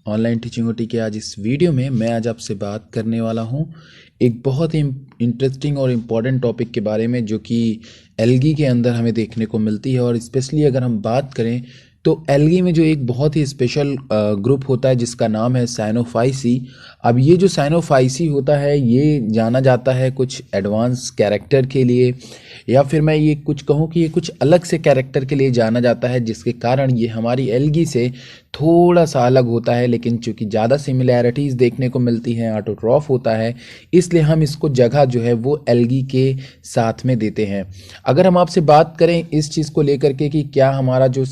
Online teaching OT के आज इस वीडियो में मैं आज आपसे बात करने वाला हूँ एक बहुत ही इंटरेस्टिंग और इम्पॉर्टेंट टॉपिक के बारे में जो कि एल्गी के अंदर हमें देखने को मिलती है। और स्पेशली अगर हम बात करें तो एल्गी में जो एक बहुत ही स्पेशल ग्रुप होता है जिसका नाम है साइनोफाइसी। अब ये जो साइनोफाइसी होता है ये जाना जाता है कुछ एडवांस कैरेक्टर के लिए, या फिर मैं ये कुछ कहूँ कि ये कुछ अलग से कैरेक्टर के लिए जाना जाता है, जिसके कारण ये हमारी एल्गी से थोड़ा सा अलग होता है। लेकिन चूंकि ज़्यादा सिमिलैरिटीज़ देखने को मिलती हैं, ऑटोट्रॉफ होता है, इसलिए हम इसको जगह जो है वो एल्गी के साथ में देते हैं। अगर हम आपसे बात करें इस चीज़ को लेकर के कि क्या हमारा जो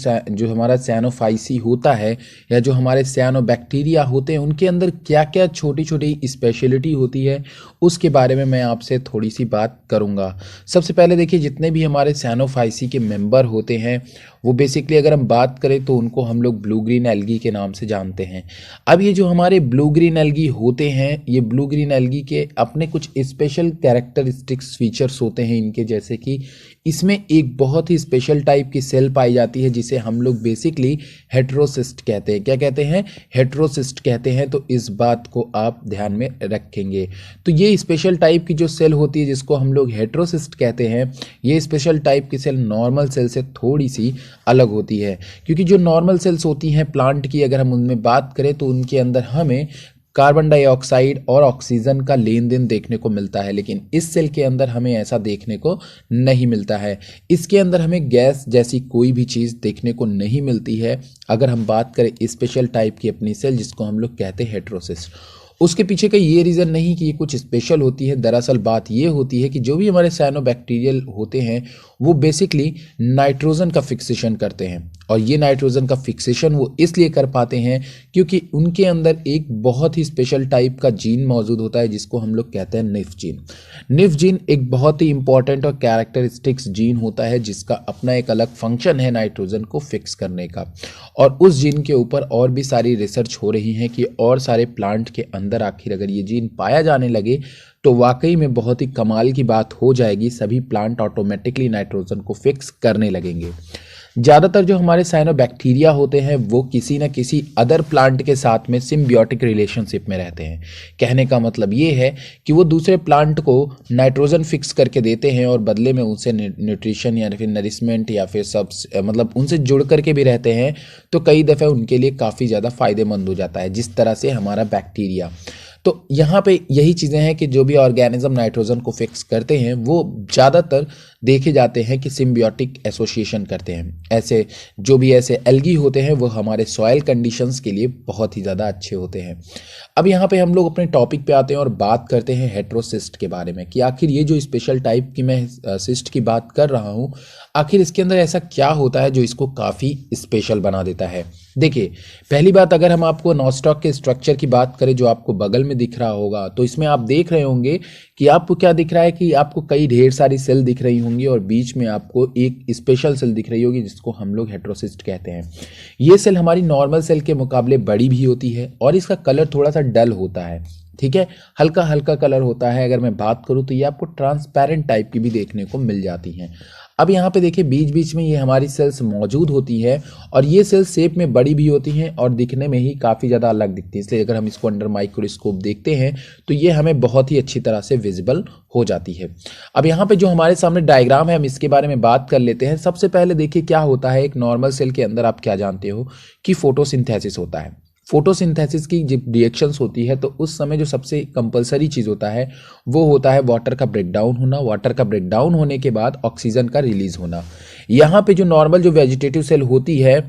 हमारा साइनोफाइसी होता है या जो हमारे साइनोबैक्टीरिया होते हैं उनके अंदर क्या क्या छोटी छोटी स्पेशलिटी होती है, उसके बारे में मैं आपसे थोड़ी सी बात करूंगा। सबसे पहले देखिए, जितने भी हमारे साइनोफाइसी के मेंबर होते हैं वो बेसिकली अगर हम बात करें तो उनको हम लोग ब्लू ग्रीन एल्गी के नाम से जानते हैं। अब ये जो हमारे ब्लू ग्रीन एल्गी होते हैं, ये ब्लू ग्रीन एल्गी के अपने कुछ स्पेशल कैरेक्टरिस्टिक्स फीचर्स होते हैं इनके, जैसे कि इसमें एक बहुत ही स्पेशल टाइप की सेल पाई जाती है जिसे हम लोग बेसिकली हेटेरोसिस्ट कहते हैं। क्या कहते हैं? हेटेरोसिस्ट कहते हैं। तो इस बात को आप ध्यान में रखेंगे। तो ये स्पेशल टाइप की जो सेल होती है जिसको हम लोग हेटेरोसिस्ट कहते हैं, ये स्पेशल टाइप की सेल नॉर्मल सेल से थोड़ी सी अलग होती है। क्योंकि जो नॉर्मल सेल्स होती हैं प्लांट की, अगर हम उनमें बात करें तो उनके अंदर हमें कार्बन डाइऑक्साइड और ऑक्सीजन का लेन देन देखने को मिलता है, लेकिन इस सेल के अंदर हमें ऐसा देखने को नहीं मिलता है। इसके अंदर हमें गैस जैसी कोई भी चीज़ देखने को नहीं मिलती है। अगर हम बात करें स्पेशल टाइप की अपनी सेल जिसको हम लोग कहते हैं हेटेरोसिस्ट, उसके पीछे का ये रीज़न नहीं कि ये कुछ स्पेशल होती है। दरअसल बात ये होती है कि जो भी हमारे साइनोबैक्टीरियल होते हैं वो बेसिकली नाइट्रोजन का फिक्सेशन करते हैं, और ये नाइट्रोजन का फिक्सेशन वो इसलिए कर पाते हैं क्योंकि उनके अंदर एक बहुत ही स्पेशल टाइप का जीन मौजूद होता है जिसको हम लोग कहते हैं निफ जीन। निफ जीन एक बहुत ही इंपॉर्टेंट और कैरेक्टरिस्टिक्स जीन होता है जिसका अपना एक अलग फंक्शन है नाइट्रोजन को फिक्स करने का। और उस जीन के ऊपर और भी सारी रिसर्च हो रही है कि और सारे प्लांट के अंदर आखिर अगर ये जीन पाया जाने लगे तो वाकई में बहुत ही कमाल की बात हो जाएगी। सभी प्लांट ऑटोमेटिकली नाइट्रोजन को फिक्स करने लगेंगे। ज़्यादातर जो हमारे साइनोबैक्टीरिया होते हैं वो किसी न किसी अदर प्लांट के साथ में सिम्बियोटिक रिलेशनशिप में रहते हैं। कहने का मतलब ये है कि वो दूसरे प्लांट को नाइट्रोजन फिक्स करके देते हैं और बदले में उनसे न्यूट्रिशन या फिर नरिशमेंट या फिर सब मतलब उनसे जुड़ करके भी रहते हैं। तो कई दफ़े उनके लिए काफ़ी ज़्यादा फायदेमंद हो जाता है, जिस तरह से हमारा बैक्टीरिया। तो यहाँ पे यही चीज़ें हैं कि जो भी ऑर्गेनिज्म नाइट्रोजन को फिक्स करते हैं वो ज़्यादातर देखे जाते हैं कि सिम्बियोटिक एसोसिएशन करते हैं। ऐसे जो भी ऐसे एल्गी होते हैं वो हमारे सॉइल कंडीशंस के लिए बहुत ही ज़्यादा अच्छे होते हैं। अब यहाँ पे हम लोग अपने टॉपिक पे आते हैं और बात करते हैं हेटेरोसिस्ट के बारे में कि आखिर ये जो स्पेशल टाइप की मैं सिस्ट की बात कर रहा हूँ, आखिर इसके अंदर ऐसा क्या होता है जो इसको काफ़ी स्पेशल बना देता है। देखिए, पहली बात अगर हम आपको नॉस्टॉक के स्ट्रक्चर की बात करें जो आपको बगल में दिख रहा होगा, तो इसमें आप देख रहे होंगे कि आपको क्या दिख रहा है कि आपको कई ढेर सारी सेल दिख रही होंगी और बीच में आपको एक स्पेशल सेल दिख रही होगी जिसको हम लोग हेटेरोसिस्ट कहते हैं। ये सेल हमारी नॉर्मल सेल के मुकाबले बड़ी भी होती है और इसका कलर थोड़ा सा डल होता है। ठीक है, हल्का हल्का कलर होता है। अगर मैं बात करूँ तो ये आपको ट्रांसपेरेंट टाइप की भी देखने को मिल जाती हैं। अब यहाँ पे देखिए बीच बीच में ये हमारी सेल्स मौजूद होती है और ये सेल्स शेप में बड़ी भी होती हैं और दिखने में ही काफ़ी ज़्यादा अलग दिखती है। इसलिए अगर हम इसको अंडर माइक्रोस्कोप देखते हैं तो ये हमें बहुत ही अच्छी तरह से विजिबल हो जाती है। अब यहाँ पे जो हमारे सामने डायग्राम है हम इसके बारे में बात कर लेते हैं। सबसे पहले देखिए क्या होता है, एक नॉर्मल सेल के अंदर आप क्या जानते हो कि फोटोसिंथेसिस होता है। फोटोसिंथेसिस की जब रिएक्शंस होती है तो उस समय जो सबसे कंपलसरी चीज़ होता है वो होता है वाटर का ब्रेकडाउन होना। वाटर का ब्रेकडाउन होने के बाद ऑक्सीजन का रिलीज होना। यहाँ पे जो नॉर्मल जो वेजिटेटिव सेल होती है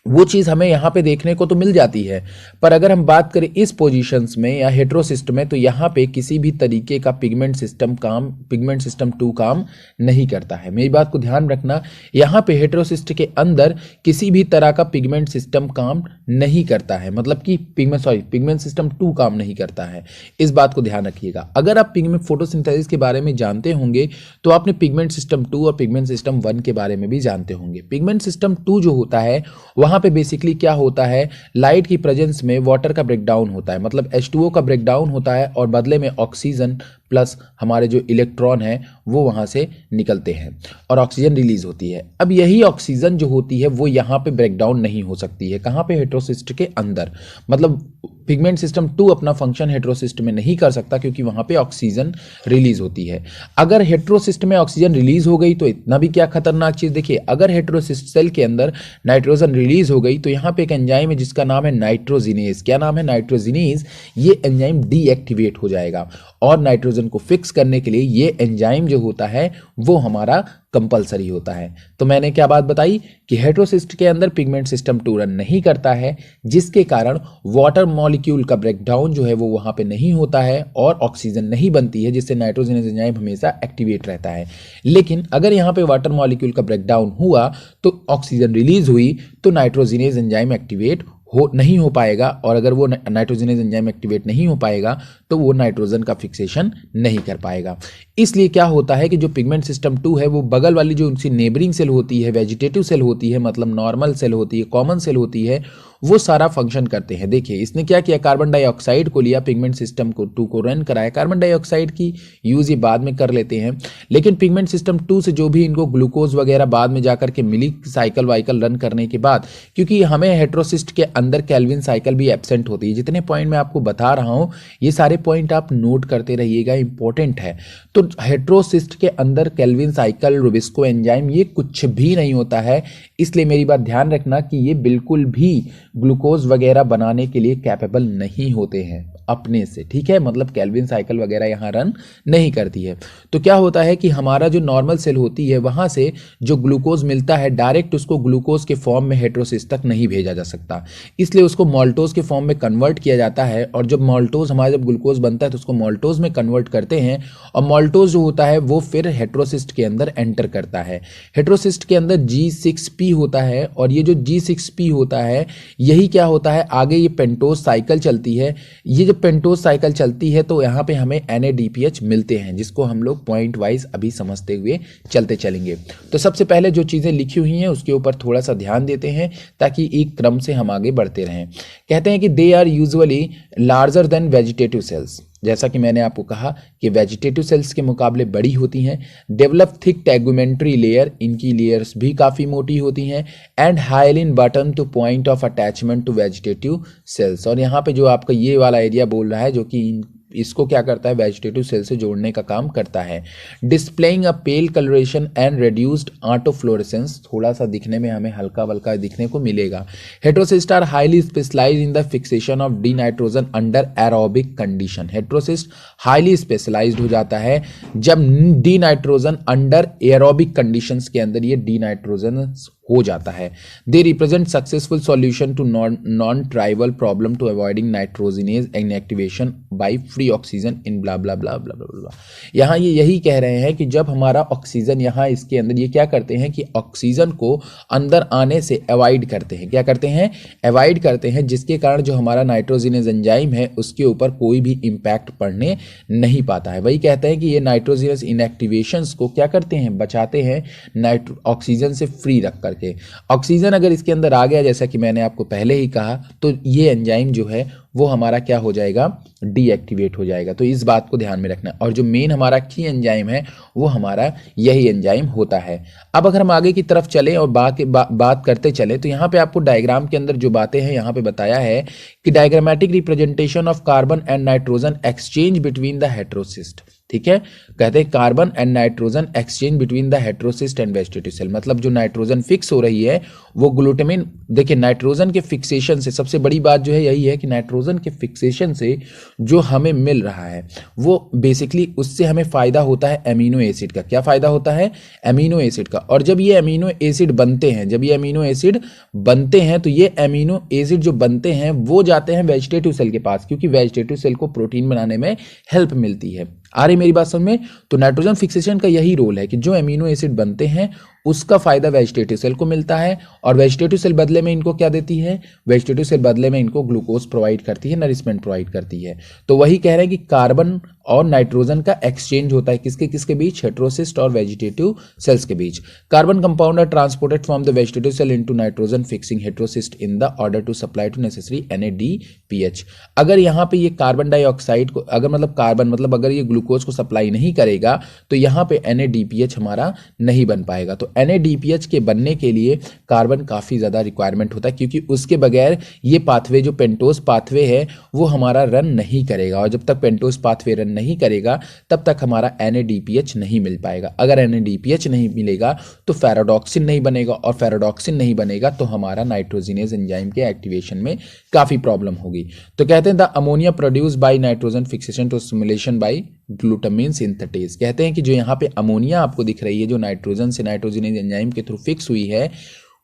वो चीज़ हमें यहाँ पे देखने को तो मिल जाती है, पर अगर हम बात करें इस पोजीशंस में या हेटेरोसिस्ट में तो यहाँ पे किसी भी तरीके का पिगमेंट सिस्टम 2 काम नहीं करता है। मेरी बात को ध्यान रखना, यहाँ पे हेटेरोसिस्ट के अंदर किसी भी तरह का पिगमेंट सिस्टम काम नहीं करता है, मतलब कि पिगमेंट सिस्टम 2 काम नहीं करता है। इस बात को ध्यान रखिएगा। अगर आप पिगमेंट फोटोसिंथेसिस के बारे में जानते होंगे तो आपने पिगमेंट सिस्टम 2 और पिगमेंट सिस्टम 1 के बारे में भी जानते होंगे। पिगमेंट सिस्टम 2 जो होता है वहाँ पे बेसिकली क्या होता है, लाइट की प्रेजेंस में वाटर का ब्रेकडाउन होता है, मतलब H2O का ब्रेकडाउन होता है और बदले में ऑक्सीजन प्लस हमारे जो इलेक्ट्रॉन हैं वो वहाँ से निकलते हैं और ऑक्सीजन रिलीज होती है। अब यही ऑक्सीजन जो होती है वो यहाँ पे ब्रेकडाउन नहीं हो सकती है। कहाँ पे? हेटेरोसिस्ट के अंदर। मतलब पिगमेंट सिस्टम 2 अपना फंक्शन हेटेरोसिस्ट में नहीं कर सकता क्योंकि वहाँ पे ऑक्सीजन रिलीज होती है। अगर हेटेरोसिस्ट में ऑक्सीजन रिलीज हो गई तो इतना भी क्या खतरनाक चीज़, देखिए अगर हेटेरोसिस्ट सेल के अंदर नाइट्रोजन रिलीज हो गई तो यहाँ पे एक एंजाइम है जिसका नाम है नाइट्रोजिनेज। क्या नाम है? नाइट्रोजिनेज। ये एंजाइम डीएक्टिवेट हो जाएगा और नाइट्रोजन को फिक्स करने के लिए ये एंजाइम जो होता है वो हमारा कंपलसरी होता है। तो मैंने क्या बात बताई कि हेटेरोसिस्ट के अंदर पिगमेंट सिस्टम 2 रन नहीं करता है, जिसके कारण वाटर मॉलिक्यूल का ब्रेकडाउन जो है वो वहां पे नहीं होता है और ऑक्सीजन नहीं बनती है, जिससे नाइट्रोजनस एंजाइम हमेशा एक्टिवेट रहता है। लेकिन अगर यहाँ पे वाटर मॉलिक्यूल का ब्रेकडाउन हुआ तो ऑक्सीजन रिलीज हुई तो नाइट्रोजिनेज एंजाइम एक्टिवेट नहीं हो पाएगा, और अगर वो नाइट्रोजनेज एंजाइम एक्टिवेट नहीं हो पाएगा तो वो नाइट्रोजन का फिक्सेशन नहीं कर पाएगा। इसलिए क्या होता है कि जो पिगमेंट सिस्टम 2 है वो बगल वाली जो उनकी नेबरिंग सेल होती है, वेजिटेटिव सेल होती है, मतलब नॉर्मल सेल होती है, कॉमन सेल होती है, वो सारा फंक्शन करते हैं। देखिए इसने क्या किया, कार्बन डाइऑक्साइड को लिया, पिगमेंट सिस्टम को 2 को रन कराया। कार्बन डाइऑक्साइड की यूज ये बाद में कर लेते हैं, लेकिन पिगमेंट सिस्टम 2 से जो भी इनको ग्लूकोज वगैरह बाद में जाकर के मिली साइकिल वाइकल रन करने के बाद, क्योंकि हमें हेटेरोसिस्ट के अंदर केल्विन साइकिल भी एब्सेंट होती है। जितने पॉइंट मैं आपको बता रहा हूं ये सारे पॉइंट आप नोट करते रहिएगा, इंपॉर्टेंट है। तो हेटेरोसिस्ट के अंदर केल्विन साइकिल, रुबिस्को एंजाइम ये कुछ भी नहीं होता है। इसलिए मेरी बात ध्यान रखना कि ये बिल्कुल भी ग्लूकोज वगैरह बनाने के लिए कैपेबल नहीं होते हैं अपने से, ठीक है। मतलब केल्विन साइकिल वगैरह यहाँ रन नहीं करती है। तो क्या होता है कि हमारा जो नॉर्मल सेल होती है वहाँ से जो ग्लूकोज मिलता है डायरेक्ट उसको ग्लूकोज के फॉर्म में हेटेरोसिस्ट तक नहीं भेजा जा सकता, इसलिए उसको माल्टोज के फॉर्म में कन्वर्ट किया जाता है। और जब माल्टोज हमारा जब ग्लूकोज बनता है तो उसको माल्टोज में कन्वर्ट करते हैं, और माल्टोज जो होता है वो फिर हेटेरोसिस्ट के अंदर एंटर करता है। हेटेरोसिस्ट के अंदर G6P होता है, और ये जो G6P होता है यही क्या होता है, आगे ये पेंटोज साइकिल चलती है। ये जब पेंटोज साइकिल चलती है तो यहाँ पे हमें NADPH मिलते हैं, जिसको हम लोग पॉइंट वाइज अभी समझते हुए चलते चलेंगे। तो सबसे पहले जो चीज़ें लिखी हुई हैं उसके ऊपर थोड़ा सा ध्यान देते हैं ताकि एक क्रम से हम आगे बढ़ते रहें। कहते हैं कि they are usually larger than vegetative cells. जैसा कि मैंने आपको कहा कि वेजिटेटिव सेल्स के मुकाबले बड़ी होती हैं। डेवलप थिक टेगुमेंट्री लेयर, इनकी लेयर्स भी काफ़ी मोटी होती हैं। And hyaline button to point of attachment to vegetative cells. और यहाँ पे जो आपका ये वाला एरिया बोल रहा है जो कि इसको क्या करता है, वेजिटेटिव सेल से जोड़ने का काम करता है। Displaying a pale coloration and reduced autofluorescence, थोड़ा सा दिखने में हमें हल्का वल्का दिखने को मिलेगा। Heterocyst are highly specialized in the fixation of dinitrogen under aerobic condition. Heterocyst highly specialized हो जाता है जब dinitrogen under aerobic conditions के अंदर ये डी नाइट्रोजन हो जाता है। They represent successful solution to non trivial problem to avoiding nitrogenase inactivation by free oxygen in blah blah blah blah blah. यहाँ ये यही कह रहे हैं कि जब हमारा ऑक्सीजन यहाँ इसके अंदर ये क्या करते हैं कि ऑक्सीजन को अंदर आने से अवॉइड करते हैं। क्या करते हैं? अवॉइड करते हैं, जिसके कारण जो हमारा नाइट्रोजिनेज एंजाइम है उसके ऊपर कोई भी इम्पैक्ट पड़ने नहीं पाता है। वही कहते हैं कि ये नाइट्रोजिनेज इनएक्टिवेशंस को क्या करते हैं, बचाते हैं ऑक्सीजन से फ्री रख करके। ऑक्सीजन अगर इसके अंदर आ गया, जैसा कि मैंने आपको पहले ही कहा, तो ये एंजाइम जो है वो हमारा क्या हो जाएगा, डीएक्टिवेट हो जाएगा। तो इस बात को ध्यान में रखना। और जो मेन हमारा की एंजाइम है वो हमारा यही एंजाइम होता है। अब अगर हम आगे की तरफ चलें और बात करते चलें तो यहाँ पे आपको डायग्राम के अंदर जो बातें हैं यहाँ पे बताया है कि diagrammatic representation of carbon and nitrogen exchange between the heterocyst. ठीक है, कहते हैं carbon and nitrogen exchange between the heterocyst and vegetative cell. मतलब जो नाइट्रोजन फिक्स हो रही है वो ग्लूटामिन, देखिए नाइट्रोजन के फिक्सेशन से सबसे बड़ी बात जो है यही है कि नाइट्रोजन के फिक्सेशन से जो हमें मिल रहा है वो बेसिकली उससे हमें फायदा होता है एमिनो एसिड का। क्या फायदा होता है? एमिनो एसिड का। और जब ये एमिनो एसिड बनते हैं, जब ये एमिनो एसिड बनते हैं तो ये एमिनो एसिड जो बनते हैं वो जाते हैं वेजिटेटिव सेल के पास, क्योंकि वेजिटेटिव सेल को प्रोटीन बनाने में हेल्प मिलती है। आ रही मेरी बात समझ में? तो नाइट्रोजन फिक्सेशन का यही रोल है कि जो एमिनो एसिड बनते हैं उसका फायदा वेजिटेटिव सेल को मिलता है, और वेजिटेटिव सेल बदले में इनको क्या देती है, वेजिटेटिव सेल बदले में इनको ग्लूकोज प्रोवाइड करती है, नरिशमेंट प्रोवाइड करती है। तो वही कह रहे हैं कि कार्बन और नाइट्रोजन का एक्सचेंज होता है किसके किसके बीच, हेटेरोसिस्ट और वेजिटेटिव सेल्स के बीच। Carbon compound are transported from the vegetative cell into nitrogen fixing heterocyst in the order to supply to necessary NADPH। अगर यहाँ पे ये कार्बन डाइऑक्साइड को अगर कार्बन अगर ये ग्लूकोज को सप्लाई नहीं करेगा तो यहाँ पे NADPH हमारा नहीं बन पाएगा। तो NADPH के बनने के लिए कार्बन काफी ज्यादा रिक्वायरमेंट होता है, क्योंकि उसके बगैर ये पाथवे जो पेंटोज पाथवे है वो हमारा रन नहीं करेगा, और जब तक पेंटोज पाथवे रन नहीं करेगा तब तक हमारा NADPH नहीं मिल पाएगा। अगर NADPH नहीं मिलेगा तो फेरोडॉक्सिन नहीं बनेगा, और फेरोडॉक्सिन नहीं बनेगा तो हमारा नाइट्रोजिनेज एंजाइम के एक्टिवेशन में काफी प्रॉब्लम होगी। तो कहते हैं the ammonia produce by nitrogen fixation to stimulation by glutamine synthetase. कहते हैं कि जो यहाँ पे अमोनिया आपको दिख रही है जो नाइट्रोजन से नाइट्रोजिनेज एंजाइम के थ्रू फिक्स हुई है,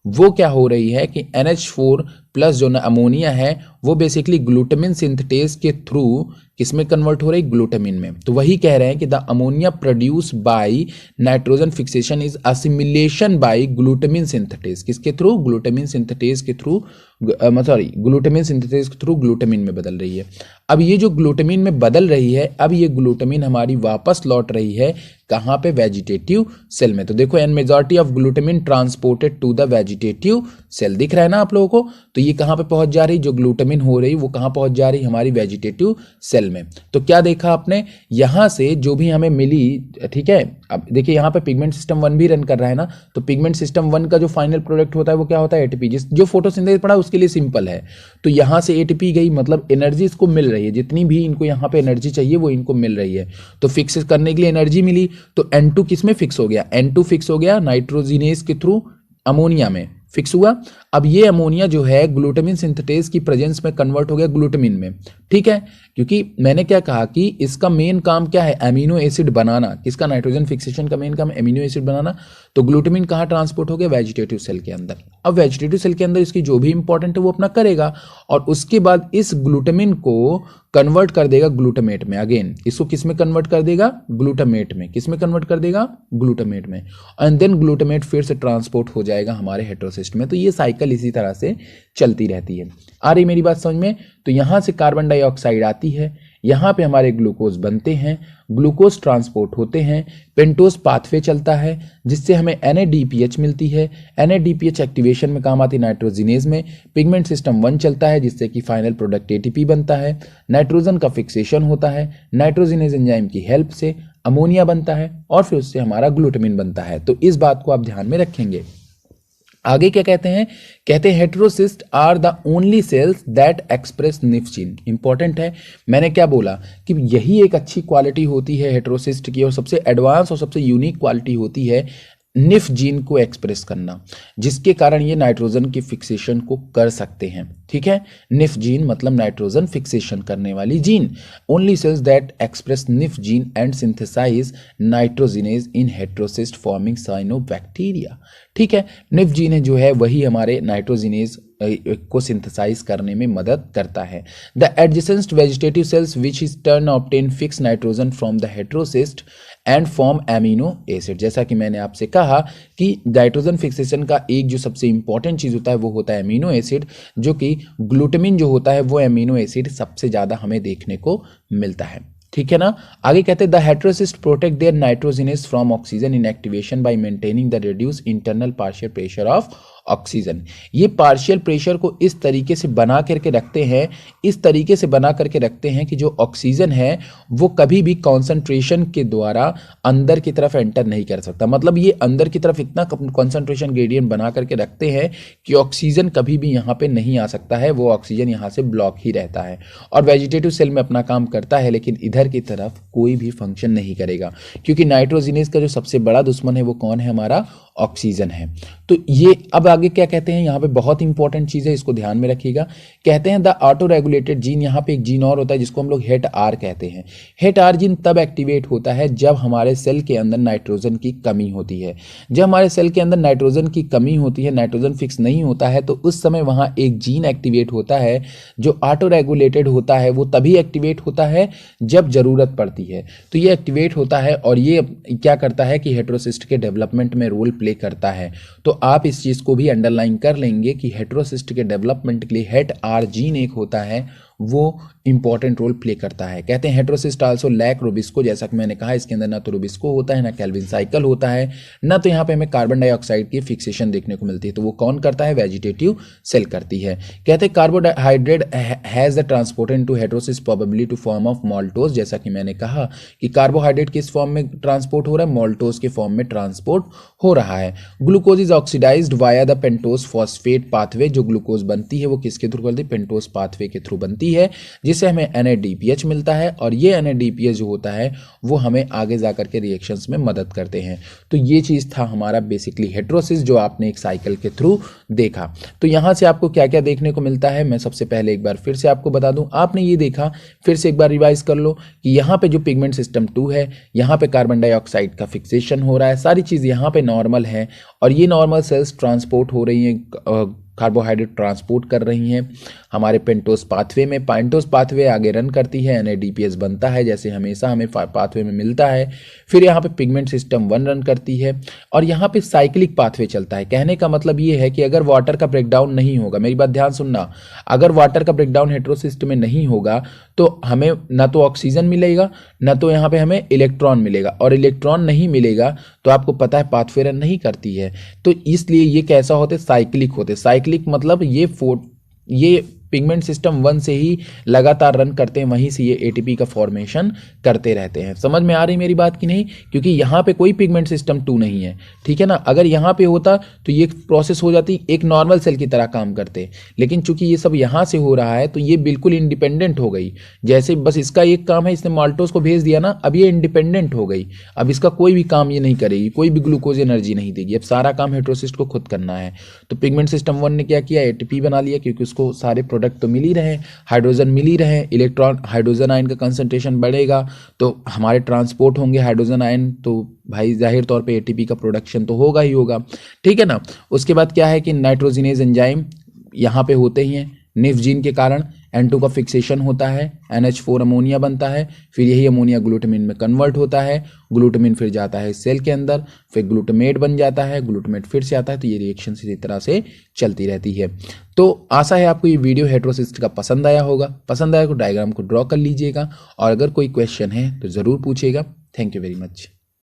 वो क्या हो रही है कि NH4 प्लस जो अमोनिया है वो बेसिकली ग्लूटामिन सिंथेटेज के थ्रू किसमें कन्वर्ट हो रही, ग्लूटामिन में। तो वही कह रहे हैं कि the ammonia produce by nitrogen fixation is assimilation by glutamine synthetase. किसके थ्रू, ग्लूटामिन सिंथेटेज के थ्रू, ग्लूटामिन सिंथेटेज के थ्रू ग्लूटामिन में बदल रही है। अब ये जो ग्लूटामिन में बदल रही है, अब ये ग्लूटामिन हमारी वापस लौट रही है कहाँ पे, वेजिटेटिव सेल में। तो देखो an majority of glutamine transported to the vegetative cell, दिख रहा है ना आप लोगों को। तो ये कहाँ पे पहुंच जा रही, जो ग्लूटामिन हो रही वो कहाँ पहुंच जा रही, हमारी वेजिटेटिव सेल में। तो क्या देखा आपने, यहां से जो भी हमें मिली, ठीक है। अब देखिए यहाँ पे पिगमेंट सिस्टम 1 भी रन कर रहा है ना, तो पिगमेंट सिस्टम 1 का जो फाइनल प्रोडक्ट होता है वो क्या होता है, ATP। जो फोटोसिंथेसिस पढ़ा उसके लिए सिंपल है। तो यहां से ATP गई, मतलब एनर्जी इसको मिल रही है, जितनी भी इनको यहाँ पे एनर्जी चाहिए वो इनको मिल रही है। तो फिक्स करने के लिए एनर्जी मिली, तो N2 किस में फिक्स हो गया, N2 फिक्स हो गया नाइट्रोजिनेज के थ्रू अमोनिया में फिक्स हुआ। अब ये अमोनिया जो है ग्लूटामिन सिंथेटेज की प्रेजेंस में कन्वर्ट हो गया ग्लूटामिन में, ठीक है। क्योंकि मैंने क्या कहा कि इसका मेन काम क्या है, अमीनो एसिड बनाना। किसका, नाइट्रोजन फिक्सेशन का मेन काम अमीनो एसिड बनाना। तो ग्लूटामिन कहाँ ट्रांसपोर्ट हो गया, वेजिटेटिव सेल के अंदर। अब वेजिटेटिव सेल के अंदर इसकी जो भी इंपॉर्टेंट है वो अपना करेगा, और उसके बाद इस ग्लूटामिन को कन्वर्ट कर देगा ग्लूटामेट में। अगेन इसको किस में कन्वर्ट कर देगा, ग्लूटामेट में। किस में कन्वर्ट कर देगा, ग्लूटामेट में। एंड देन ग्लूटामेट फिर से ट्रांसपोर्ट हो जाएगा हमारे हेटेरोसिस्ट में। तो ये साइकिल इसी तरह से चलती रहती है। आ रही मेरी बात समझ में। तो यहां से कार्बन डाइऑक्साइड आती है, यहाँ पे हमारे ग्लूकोज बनते हैं, ग्लूकोज ट्रांसपोर्ट होते हैं, पेंटोज पाथवे चलता है जिससे हमें NADPH मिलती है। NADPH एक्टिवेशन में काम आती है नाइट्रोजिनेज में। पिगमेंट सिस्टम 1 चलता है जिससे कि फाइनल प्रोडक्ट ATP बनता है। नाइट्रोजन का फिक्सेशन होता है, नाइट्रोजिनेज एंजाइम की हेल्प से अमोनिया बनता है, और फिर उससे हमारा ग्लूटामिन बनता है। तो इस बात को आप ध्यान में रखेंगे। आगे क्या कहते हैं, कहते हैं heterocyst are the only cells that express nif gene. Important है, मैंने क्या बोला कि यही एक अच्छी क्वालिटी होती है हेटेरोसिस्ट की, और सबसे एडवांस और सबसे यूनिक क्वालिटी होती है निफ जीन को एक्सप्रेस करना, जिसके कारण ये नाइट्रोजन की फिक्सेशन को कर सकते हैं, ठीक है। निफ जीन मतलब नाइट्रोजन फिक्सेशन करने वाली gene. Only cells that express nif gene and synthesize nitrogenase in heterocyst forming cyanobacteria, ठीक है। निफ जीन जो है वही हमारे नाइट्रोजिनेज को सिंथेसाइज करने में मदद करता है। The adjacent vegetative cells which is turn obtain fix nitrogen from the heterocyst and form amino acid. जैसा कि मैंने आपसे कहा कि नाइट्रोजन फिक्सेशन का एक जो सबसे इंपॉर्टेंट चीज होता है वो होता है एमिनो एसिड, जो कि ग्लूटामिन जो होता है वो एमिनो एसिड सबसे ज्यादा हमें देखने को मिलता है, ठीक है ना। आगे कहते हैं the heterocyst protect their nitrogenase from oxygen in activation bye maintaining the reduce internal partial pressure of oxygen. ये पार्शियल प्रेशर को इस तरीके से बना करके रखते हैं, इस तरीके से बना करके रखते हैं कि जो ऑक्सीजन है वो कभी भी कॉन्सेंट्रेशन के द्वारा अंदर की तरफ एंटर नहीं कर सकता। मतलब ये अंदर की तरफ इतना कॉन्सेंट्रेशन ग्रेडियंट बना करके रखते हैं कि ऑक्सीजन कभी भी यहाँ पे नहीं आ सकता है, वो ऑक्सीजन यहाँ से ब्लॉक ही रहता है, और वेजिटेटिव सेल में अपना काम करता है, लेकिन इधर की तरफ कोई भी फंक्शन नहीं करेगा, क्योंकि नाइट्रोजिनेज का जो सबसे बड़ा दुश्मन है वो कौन है, हमारा ऑक्सीजन है। तो ये अब आगे क्या कहते हैं, यहाँ पे बहुत इंपॉर्टेंट चीज है, इसको ध्यान में रखिएगा। कहते हैं द ऑटो रेगुलेटेड जीन, यहाँ पे एक जीन और होता है जिसको हम लोग HET-R कहते हैं। HET-R जीन तब एक्टिवेट होता है जब हमारे सेल के अंदर नाइट्रोजन की कमी होती है। जब हमारे सेल के अंदर नाइट्रोजन की कमी होती है, नाइट्रोजन फिक्स नहीं होता है, तो उस समय वहां एक जीन एक्टिवेट होता है जो ऑटो रेगुलेटेड होता है। वो तभी एक्टिवेट होता है जब जरूरत पड़ती है। तो ये एक्टिवेट होता है और ये क्या करता है कि हेटेरोसिस्ट के डेवलपमेंट में रोल प्ले प्ले करता है। तो आप इस चीज़ को भी अंडरलाइन कर लेंगे कि हेटेरोसिस्ट के डेवलपमेंट के लिए हेट आर जीन एक होता है, वो इंपॉर्टेंट रोल प्ले करता है। कहते हैं हेटेरोसिस्ट आल्सो लैक रुबिस्को, जैसा कि मैंने कहा इसके अंदर ना तो रुबिस्को होता है, ना केल्विन साइकिल होता है, ना तो यहाँ पे हमें कार्बन डाइऑक्साइड की फिक्सेशन देखने को मिलती है। तो वो कौन करता है? वेजिटेटिव सेल करती है। कहते हैं carbohydrate has the transporter into heterocyst probably to form of maltose, जैसा कि मैंने कहा कि कार्बोहाइड्रेट किस फॉर्म में ट्रांसपोर्ट हो रहा है? माल्टोज के फॉर्म में ट्रांसपोर्ट हो रहा है। Glucose is oxidized via the pentose phosphate pathway, जो ग्लूकोज बनती है वो किसके थ्रू बनती है? पेंटोज पाथवे के थ्रू बनती है, जिससे हमें NADPH मिलता है, और ये NADPH जो होता है वो हमें आगे जाकर के रिएक्शंस में मदद करते हैं। तो ये चीज़ था हमारा बेसिकली हेटेरोसिस, जो आपने एक साइकिल के थ्रू देखा। तो यहाँ से आपको क्या क्या देखने को मिलता है, मैं सबसे पहले एक बार फिर से आपको बता दूं। आपने ये देखा, फिर से एक बार रिवाइज कर लो कि यहाँ पे जो पिगमेंट सिस्टम 2 है, यहाँ पे कार्बन डाइऑक्साइड का फिक्सेशन हो रहा है, सारी चीज़ यहाँ पे नॉर्मल है, और ये नॉर्मल सेल्स ट्रांसपोर्ट हो रही हैं, कार्बोहाइड्रेट ट्रांसपोर्ट कर रही हैं हमारे पेंटोस पाथवे में। पेंटोस पाथवे आगे रन करती है, NADPH बनता है जैसे हमेशा हमें पाथवे में मिलता है। फिर यहाँ पे पिगमेंट सिस्टम 1 रन करती है, और यहाँ पे साइक्लिक पाथवे चलता है। कहने का मतलब ये है कि अगर वाटर का ब्रेकडाउन नहीं होगा, मेरी बात ध्यान सुनना, अगर वाटर का ब्रेकडाउन हेटेरोसिस्ट में नहीं होगा तो हमें ना तो ऑक्सीजन मिलेगा, ना तो यहाँ पे हमें इलेक्ट्रॉन मिलेगा, और इलेक्ट्रॉन नहीं मिलेगा तो आपको पता है पाथवे रन नहीं करती है। तो इसलिए ये कैसा होते? साइक्लिक होते। साइक्लिक मतलब ये पिगमेंट सिस्टम 1 से ही लगातार रन करते हैं, वहीं से ये ATP का फॉर्मेशन करते रहते हैं। समझ में आ रही मेरी बात कि नहीं? क्योंकि यहाँ पे कोई पिगमेंट सिस्टम 2 नहीं है, ठीक है ना। अगर यहाँ पे होता तो ये प्रोसेस हो जाती, एक नॉर्मल सेल की तरह काम करते, लेकिन चूंकि ये सब यहाँ से हो रहा है तो ये बिल्कुल इंडिपेंडेंट हो गई। जैसे बस इसका एक काम है, इसने माल्टोज को भेज दिया ना, अब ये इंडिपेंडेंट हो गई, अब इसका कोई भी काम ये नहीं करेगी, कोई भी ग्लूकोज एनर्जी नहीं देगी, अब सारा काम हेटेरोसिस्ट को खुद करना है। तो पिगमेंट सिस्टम 1 ने क्या किया? ATP बना लिया, क्योंकि उसको सारे प्रोडक्ट तो मिल ही रहे, हाइड्रोजन मिल ही रहे, इलेक्ट्रॉन हाइड्रोजन आयन का कंसंट्रेशन बढ़ेगा तो हमारे ट्रांसपोर्ट होंगे हाइड्रोजन आयन, तो भाई जाहिर तौर पे ATP का प्रोडक्शन तो होगा ही होगा, ठीक है ना। उसके बाद क्या है कि नाइट्रोजिनेज एंजाइम यहाँ पे होते ही हैं, निफ जीन के कारण N2 का फिक्सेशन होता है, NH4 अमोनिया बनता है, फिर यही अमोनिया ग्लूटामिन में कन्वर्ट होता है, ग्लूटामिन फिर जाता है सेल के अंदर, फिर ग्लूटामेट बन जाता है, ग्लूटामेट फिर से आता है। तो ये रिएक्शन इसी तरह से चलती रहती है। तो आशा है आपको ये वीडियो हेटेरोसिस्ट का पसंद आया होगा। पसंद आया तो डायग्राम को ड्रॉ कर लीजिएगा, और अगर कोई क्वेश्चन है तो ज़रूर पूछिएगा। Thank you very much.